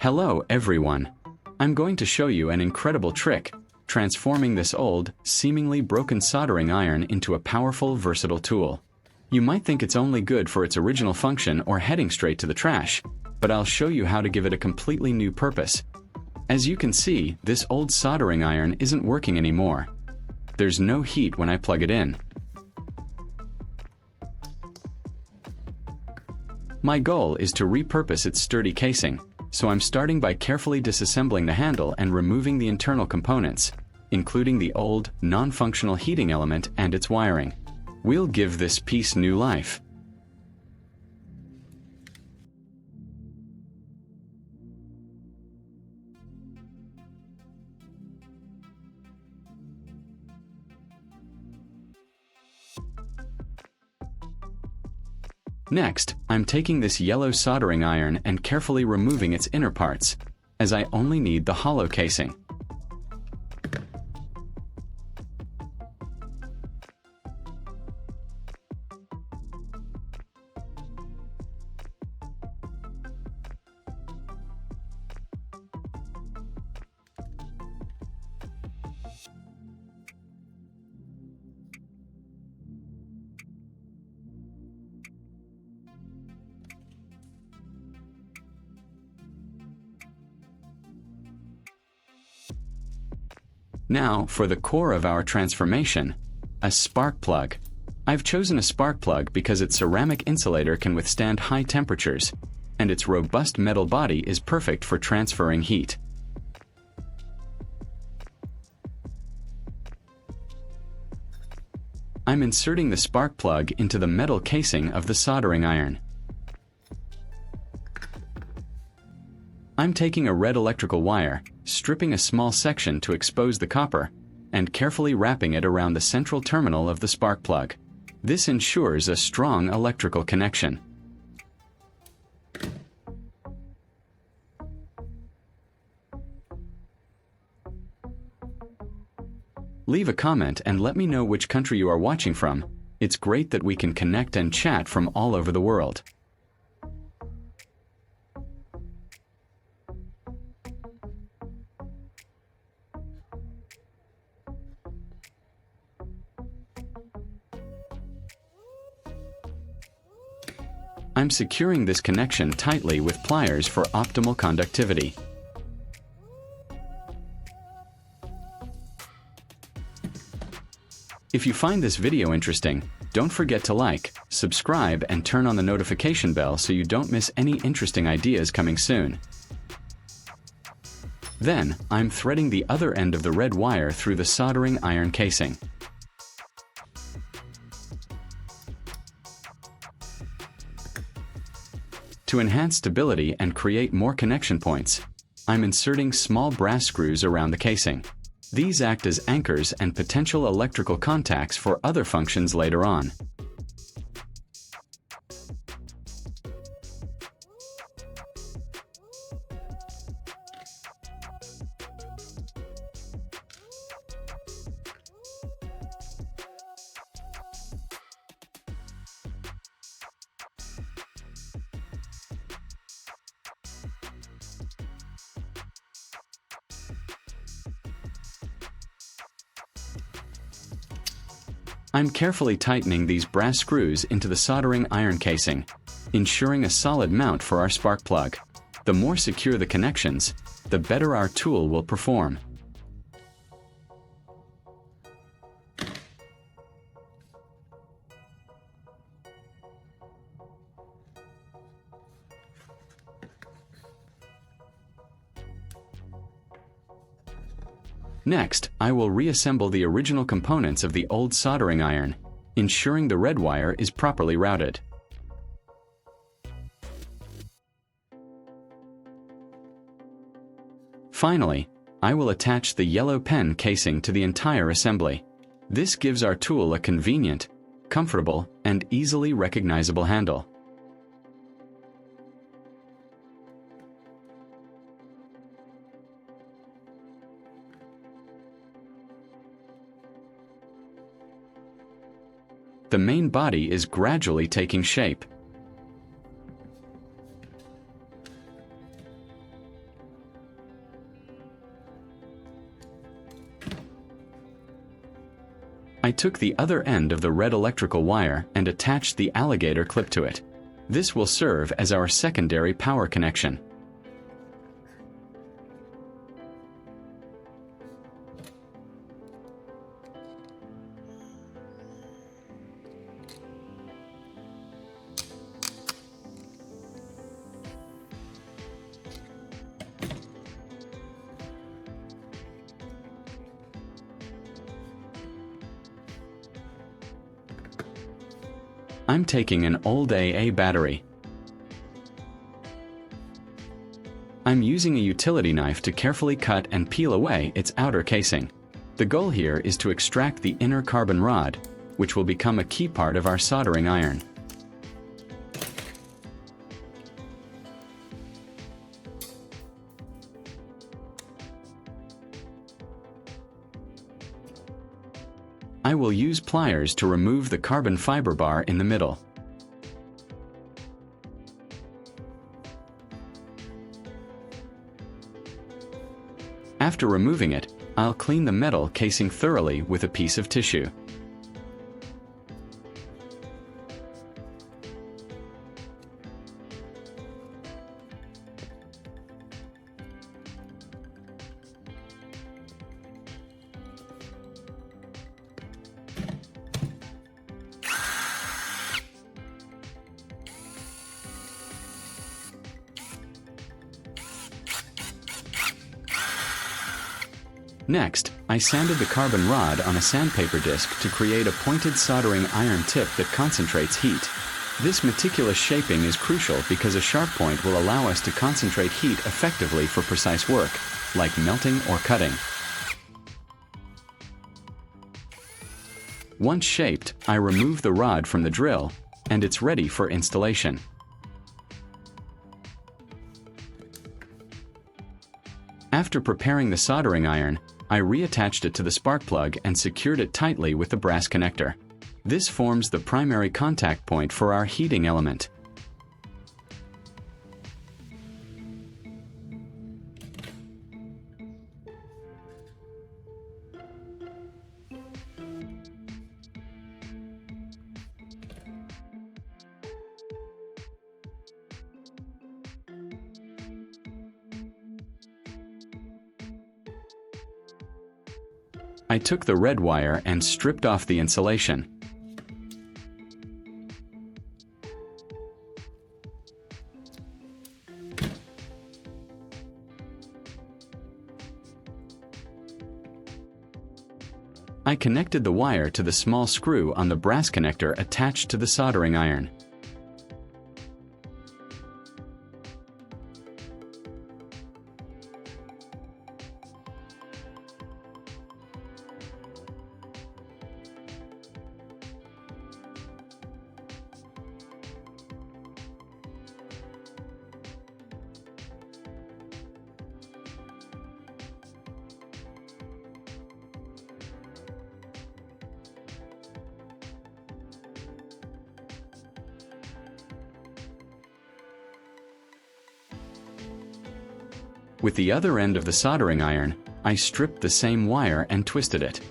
Hello everyone! I'm going to show you an incredible trick, transforming this old, seemingly broken soldering iron into a powerful, versatile tool. You might think it's only good for its original function or heading straight to the trash, but I'll show you how to give it a completely new purpose. As you can see, this old soldering iron isn't working anymore. There's no heat when I plug it in. My goal is to repurpose its sturdy casing, so I'm starting by carefully disassembling the handle and removing the internal components, including the old, non-functional heating element and its wiring. We'll give this piece new life. Next, I'm taking this yellow soldering iron and carefully removing its inner parts, as I only need the hollow casing. Now, for the core of our transformation, a spark plug. I've chosen a spark plug because its ceramic insulator can withstand high temperatures, and its robust metal body is perfect for transferring heat. I'm inserting the spark plug into the metal casing of the soldering iron. I'm taking a red electrical wire, stripping a small section to expose the copper, and carefully wrapping it around the central terminal of the spark plug. This ensures a strong electrical connection. Leave a comment and let me know which country you are watching from. It's great that we can connect and chat from all over the world. I'm securing this connection tightly with pliers for optimal conductivity. If you find this video interesting, don't forget to like, subscribe, and turn on the notification bell so you don't miss any interesting ideas coming soon. Then, I'm threading the other end of the red wire through the soldering iron casing. To enhance stability and create more connection points, I'm inserting small brass screws around the casing. These act as anchors and potential electrical contacts for other functions later on. I'm carefully tightening these brass screws into the soldering iron casing, ensuring a solid mount for our spark plug. The more secure the connections, the better our tool will perform. Next, I will reassemble the original components of the old soldering iron, ensuring the red wire is properly routed. Finally, I will attach the yellow pen casing to the entire assembly. This gives our tool a convenient, comfortable, and easily recognizable handle. The main body is gradually taking shape. I took the other end of the red electrical wire and attached the alligator clip to it. This will serve as our secondary power connection. I'm taking an old AA battery. I'm using a utility knife to carefully cut and peel away its outer casing. The goal here is to extract the inner carbon rod, which will become a key part of our soldering iron. I will use pliers to remove the carbon fiber bar in the middle. After removing it, I'll clean the metal casing thoroughly with a piece of tissue. Next, I sanded the carbon rod on a sandpaper disc to create a pointed soldering iron tip that concentrates heat. This meticulous shaping is crucial because a sharp point will allow us to concentrate heat effectively for precise work, like melting or cutting. Once shaped, I remove the rod from the drill, and it's ready for installation. After preparing the soldering iron, I reattached it to the spark plug and secured it tightly with the brass connector. This forms the primary contact point for our heating element. I took the red wire and stripped off the insulation. I connected the wire to the small screw on the brass connector attached to the soldering iron. With the other end of the soldering iron, I stripped the same wire and twisted it.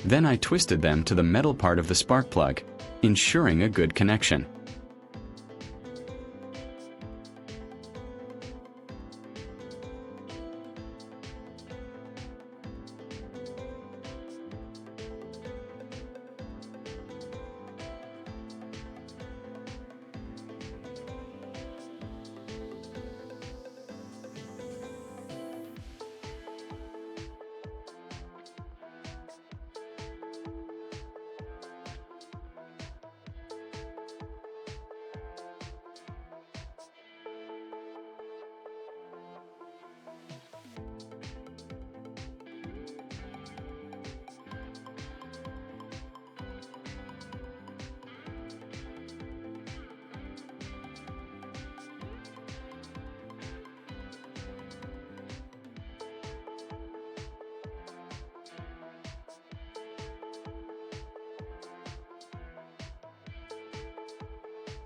Then I twisted them to the metal part of the spark plug, ensuring a good connection.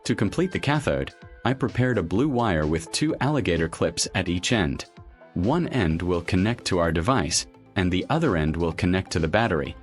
To complete the cathode, I prepared a blue wire with 2 alligator clips at each end. One end will connect to our device, and the other end will connect to the battery.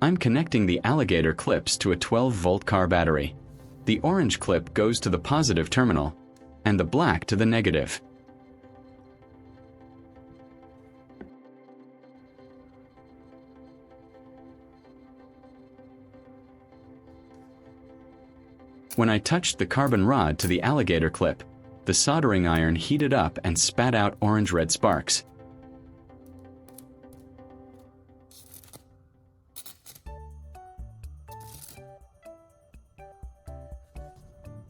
I'm connecting the alligator clips to a 12-volt car battery. The orange clip goes to the positive terminal, and the black to the negative. When I touched the carbon rod to the alligator clip, the soldering iron heated up and spat out orange-red sparks.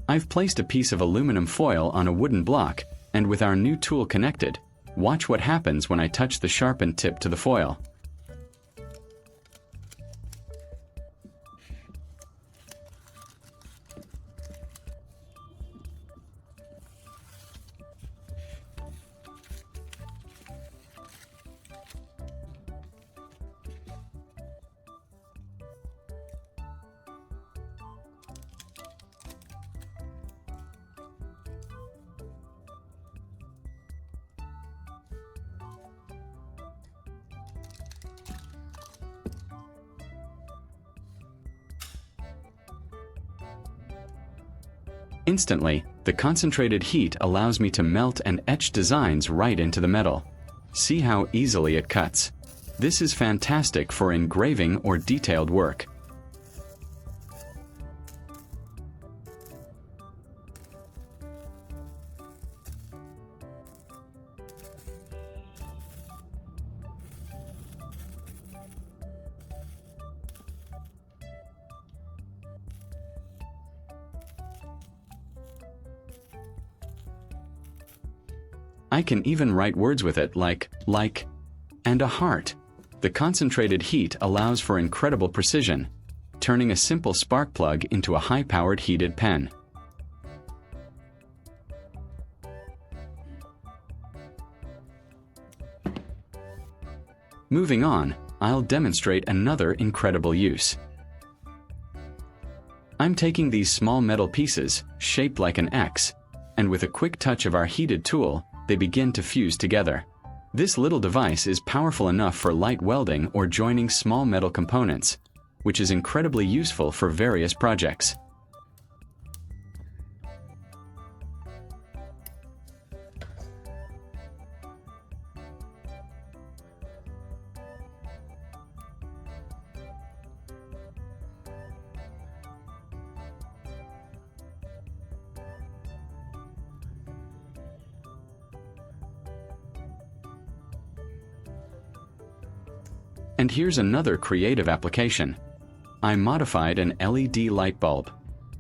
I've placed a piece of aluminum foil on a wooden block, and with our new tool connected, watch what happens when I touch the sharpened tip to the foil. Instantly, the concentrated heat allows me to melt and etch designs right into the metal. See how easily it cuts. This is fantastic for engraving or detailed work. I can even write words with it like, and a heart. The concentrated heat allows for incredible precision, turning a simple spark plug into a high-powered heated pen. Moving on, I'll demonstrate another incredible use. I'm taking these small metal pieces, shaped like an X, and with a quick touch of our heated tool, they begin to fuse together. This little device is powerful enough for light welding or joining small metal components, which is incredibly useful for various projects. And here's another creative application. I modified an LED light bulb.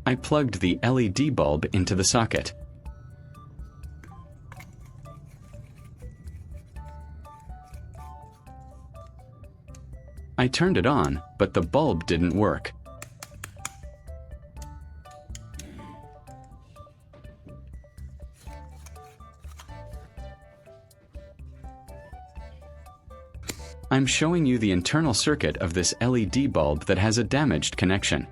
I plugged the LED bulb into the socket. I turned it on, but the bulb didn't work. I'm showing you the internal circuit of this LED bulb that has a damaged connection.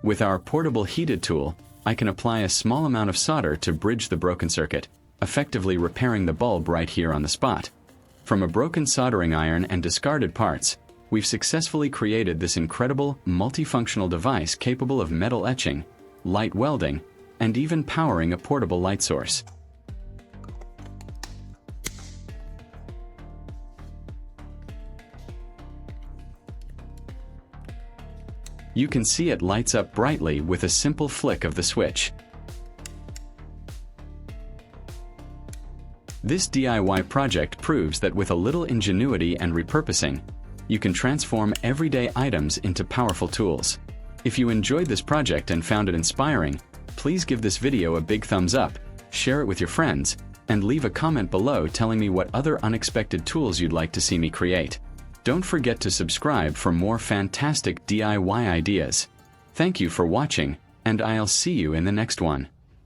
With our portable heated tool, I can apply a small amount of solder to bridge the broken circuit, effectively repairing the bulb right here on the spot. From a broken soldering iron and discarded parts, we've successfully created this incredible, multifunctional device capable of metal etching, light welding, and even powering a portable light source. You can see it lights up brightly with a simple flick of the switch. This DIY project proves that with a little ingenuity and repurposing, you can transform everyday items into powerful tools. If you enjoyed this project and found it inspiring, please give this video a big thumbs up, share it with your friends, and leave a comment below telling me what other unexpected tools you'd like to see me create. Don't forget to subscribe for more fantastic DIY ideas. Thank you for watching, and I'll see you in the next one.